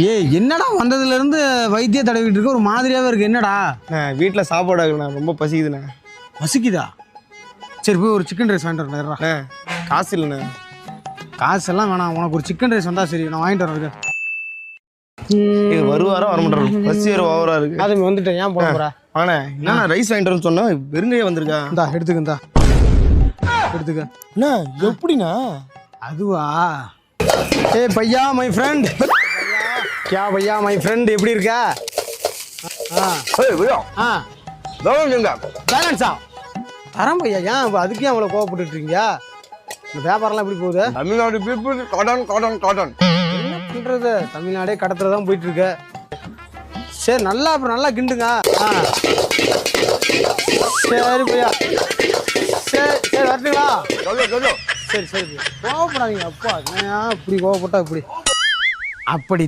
ஏய் என்னடா வந்ததுலேருந்து வைத்திய தடவிட்டு இருக்க ஒரு மாதிரியாகவே இருக்கு என்னடா? வீட்டில் சாப்பாடு ஆகுண்ணா, ரொம்ப பசிக்குதுண்ணே. பசிக்குதா? சரி போய் ஒரு சிக்கன் ரைஸ் வாங்கிட்டு வரேன். காசு இல்லைண்ணே. காசெல்லாம் வேணாம், உனக்கு ஒரு சிக்கன் ரைஸ் வந்தால் சரி, நான் வாங்கிட்டு வரேன். வருவாரா வர மாட்டாரு, பசி வேறு ஓவரா இருக்கு. அது வந்துட்டேன், ஏன் போட போகிறா? ஆண்ணே என்னண்ணா ரைஸ் வாங்கிட்டு வரேன்னு சொன்னா வெறுங்கையே வந்திருக்கா? இந்தா எடுத்துக்க அண்ணா எப்படிண்ணா? அதுவா? ஏ பையா மை ஃப்ரெண்ட், क्या भैया மை ஃப்ரெண்ட், எப்படி இருக்கா? பேலன்ஸா தரம் பையா, ஏன் அதுக்கே அவ்வளோ கோவப்பட்டு இருக்கீங்க? இந்த வியாபாரம்லாம் எப்படி போகுது? Tamil Nadu people cotton cotton cotton என்ன பண்ணுறது, தமிழ்நாடே கடத்துல தான் போயிட்டு இருக்க. சரி நல்லா, அப்புறம் நல்லா கிண்டுங்க. சரி பையா, சரி வரட்டுங்களா? சரி கோவப்படாதீங்க. அப்பா என்ன இப்படி கோவப்பட்டா இப்படி அப்படி